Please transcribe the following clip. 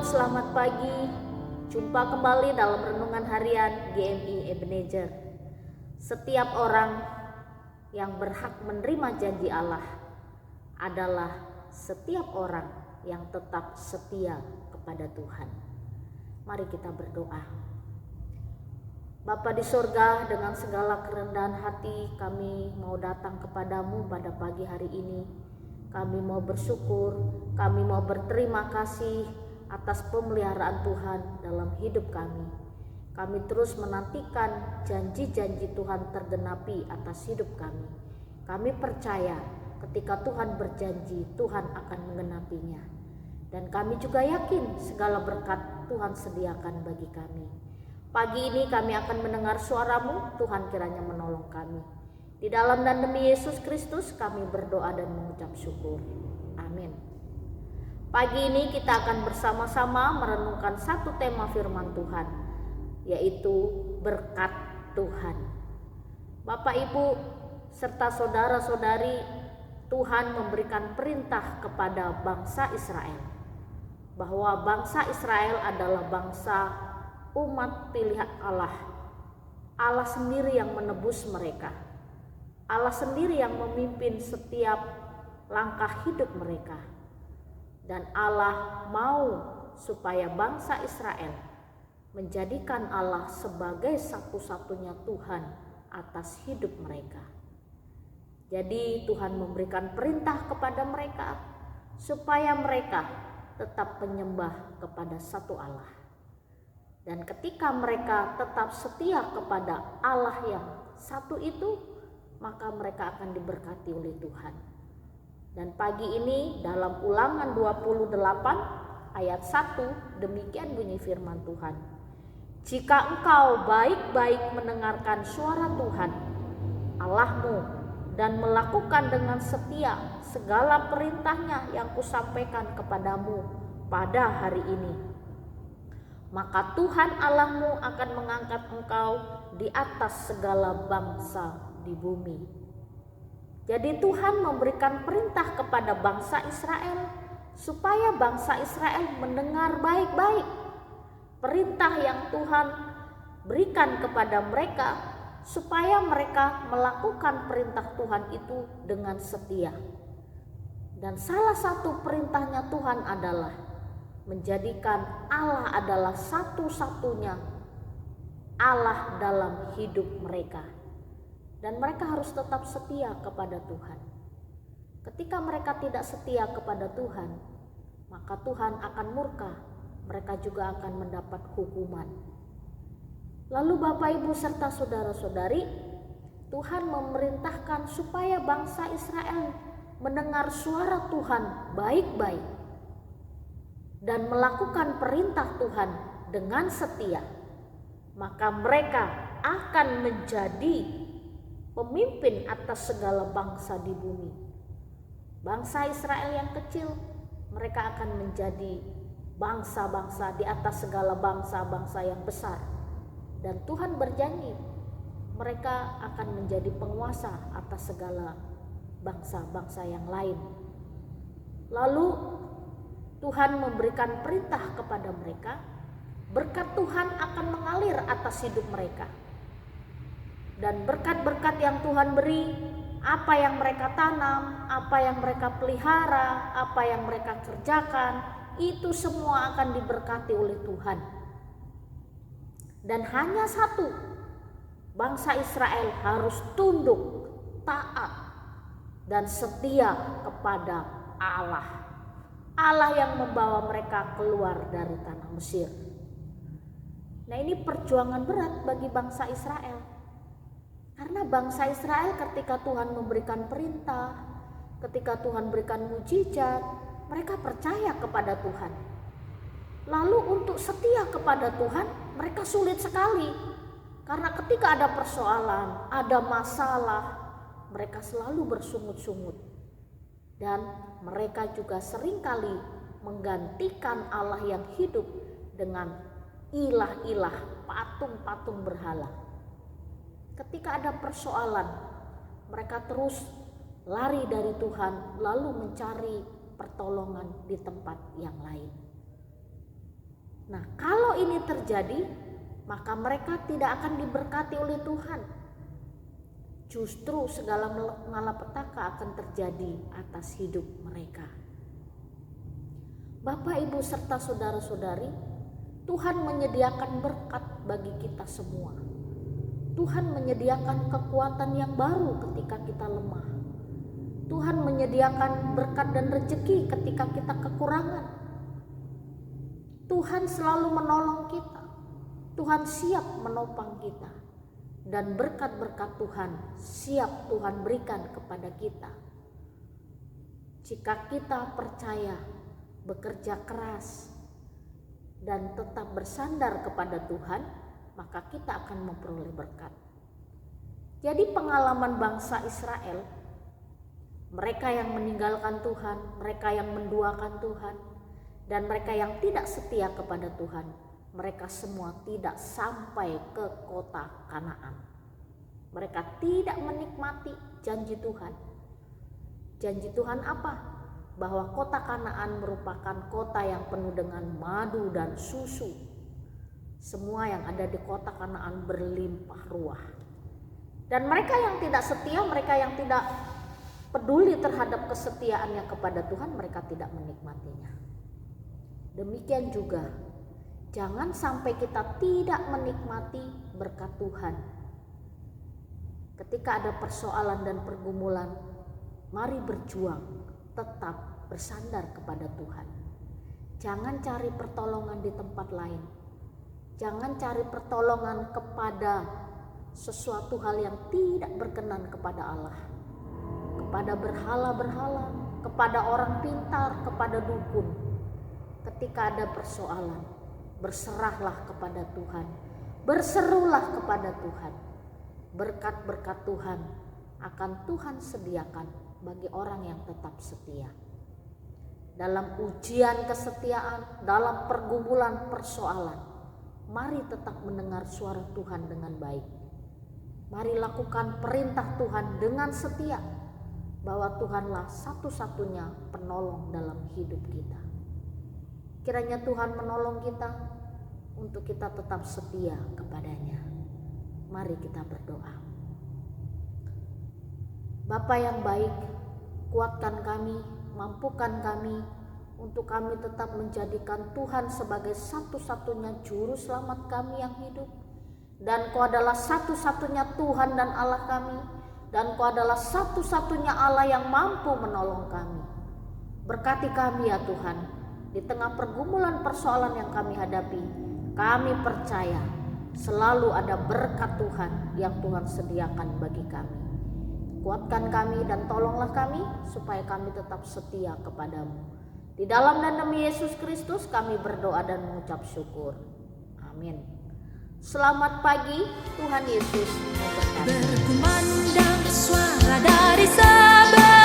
selamat pagi. Jumpa kembali dalam renungan harian GMI Ebenezer. Setiap orang yang berhak menerima janji Allah adalah setiap orang yang tetap setia kepada Tuhan. Mari kita berdoa. Bapa di sorga, dengan segala kerendahan hati kami mau datang kepadamu pada pagi hari ini. Kami mau bersyukur, kami mau berterima kasih atas pemeliharaan Tuhan dalam hidup kami. Kami terus menantikan janji-janji Tuhan tergenapi atas hidup kami. Kami percaya ketika Tuhan berjanji, Tuhan akan menggenapinya. Dan kami juga yakin segala berkat Tuhan sediakan bagi kami. Pagi ini kami akan mendengar suara-Mu, Tuhan kiranya menolong kami. Di dalam dan demi Yesus Kristus kami berdoa dan mengucap syukur. Amin. Pagi ini kita akan bersama-sama merenungkan satu tema firman Tuhan, yaitu berkat Tuhan. Bapak, Ibu, serta saudara-saudari, Tuhan memberikan perintah kepada bangsa Israel, bahwa bangsa Israel adalah bangsa umat pilihan Allah. Allah sendiri yang menebus mereka. Allah sendiri yang memimpin setiap langkah hidup mereka. Dan Allah mau supaya bangsa Israel menjadikan Allah sebagai satu-satunya Tuhan atas hidup mereka. Jadi Tuhan memberikan perintah kepada mereka supaya mereka tetap menyembah kepada satu Allah. Dan ketika mereka tetap setia kepada Allah yang satu itu, maka mereka akan diberkati oleh Tuhan. Dan pagi ini dalam Ulangan 28 ayat 1 demikian bunyi firman Tuhan. Jika engkau baik-baik mendengarkan suara Tuhan Allahmu dan melakukan dengan setia segala perintahnya yang kusampaikan kepadamu pada hari ini, maka Tuhan Allahmu akan mengangkat engkau di atas segala bangsa di bumi. Jadi Tuhan memberikan perintah kepada bangsa Israel supaya bangsa Israel mendengar baik-baik perintah yang Tuhan berikan kepada mereka, supaya mereka melakukan perintah Tuhan itu dengan setia. Dan salah satu perintahnya Tuhan adalah menjadikan Allah adalah satu-satunya Allah dalam hidup mereka. Dan mereka harus tetap setia kepada Tuhan. Ketika mereka tidak setia kepada Tuhan, maka Tuhan akan murka. Mereka juga akan mendapat hukuman. Lalu Bapak, Ibu, serta saudara-saudari, Tuhan memerintahkan supaya bangsa Israel mendengar suara Tuhan baik-baik dan melakukan perintah Tuhan dengan setia. Maka mereka akan menjadi pemimpin atas segala bangsa di bumi. Bangsa Israel yang kecil, mereka akan menjadi bangsa-bangsa di atas segala bangsa-bangsa yang besar. Dan Tuhan berjanji, mereka akan menjadi penguasa atas segala bangsa-bangsa yang lain. Lalu Tuhan memberikan perintah kepada mereka, berkat Tuhan akan mengalir atas hidup mereka. Dan berkat-berkat yang Tuhan beri, apa yang mereka tanam, apa yang mereka pelihara, apa yang mereka kerjakan, itu semua akan diberkati oleh Tuhan. Dan hanya satu, bangsa Israel harus tunduk, taat, dan setia kepada Allah. Allah yang membawa mereka keluar dari tanah Mesir. Nah, ini perjuangan berat bagi bangsa Israel. Karena bangsa Israel ketika Tuhan memberikan perintah, ketika Tuhan berikan mujizat, mereka percaya kepada Tuhan. Lalu untuk setia kepada Tuhan, mereka sulit sekali. Karena ketika ada persoalan, ada masalah, mereka selalu bersungut-sungut. Dan mereka juga seringkali menggantikan Allah yang hidup dengan ilah-ilah, patung-patung berhala. Ketika ada persoalan, mereka terus lari dari Tuhan lalu mencari pertolongan di tempat yang lain. Nah, kalau ini terjadi, maka mereka tidak akan diberkati oleh Tuhan. Justru segala malapetaka akan terjadi atas hidup mereka. Bapak, Ibu, serta saudara-saudari, Tuhan menyediakan berkat bagi kita semua. Tuhan menyediakan kekuatan yang baru ketika kita lemah. Tuhan menyediakan berkat dan rezeki ketika kita kekurangan. Tuhan selalu menolong kita. Tuhan siap menopang kita. Dan berkat-berkat Tuhan siap Tuhan berikan kepada kita. Jika kita percaya, bekerja keras, dan tetap bersandar kepada Tuhan, maka kita akan memperoleh berkat. Jadi pengalaman bangsa Israel, mereka yang meninggalkan Tuhan, mereka yang menduakan Tuhan, dan mereka yang tidak setia kepada Tuhan, mereka semua tidak sampai ke kota Kanaan. Mereka tidak menikmati janji Tuhan. Janji Tuhan apa? Bahwa kota Kanaan merupakan kota yang penuh dengan madu dan susu. Semua yang ada di kota Kanaan berlimpah ruah. Dan mereka yang tidak setia, mereka yang tidak peduli terhadap kesetiaannya kepada Tuhan, mereka tidak menikmatinya. Demikian juga, jangan sampai kita tidak menikmati berkat Tuhan. Ketika ada persoalan dan pergumulan, mari berjuang, tetap bersandar kepada Tuhan. Jangan cari pertolongan di tempat lain. Jangan cari pertolongan kepada sesuatu hal yang tidak berkenan kepada Allah. Kepada berhala-berhala, kepada orang pintar, kepada dukun. Ketika ada persoalan, berserahlah kepada Tuhan. Berserulah kepada Tuhan. Berkat-berkat Tuhan akan Tuhan sediakan bagi orang yang tetap setia. Dalam ujian kesetiaan, dalam pergumulan persoalan, mari tetap mendengar suara Tuhan dengan baik. Mari lakukan perintah Tuhan dengan setia, bahwa Tuhanlah satu-satunya penolong dalam hidup kita. Kiranya Tuhan menolong kita untuk kita tetap setia kepadanya. Mari kita berdoa. Bapa yang baik, kuatkan kami, mampukan kami untuk kami tetap menjadikan Tuhan sebagai satu-satunya juru selamat kami yang hidup. Dan Kau adalah satu-satunya Tuhan dan Allah kami. Dan Kau adalah satu-satunya Allah yang mampu menolong kami. Berkati kami ya Tuhan, di tengah pergumulan persoalan yang kami hadapi, kami percaya selalu ada berkat Tuhan yang Tuhan sediakan bagi kami. Kuatkan kami dan tolonglah kami supaya kami tetap setia kepadamu. Di dalam dan demi Yesus Kristus kami berdoa dan mengucap syukur. Amin. Selamat pagi, Tuhan Yesus memberkati. Berkumandang suara dari Sabah.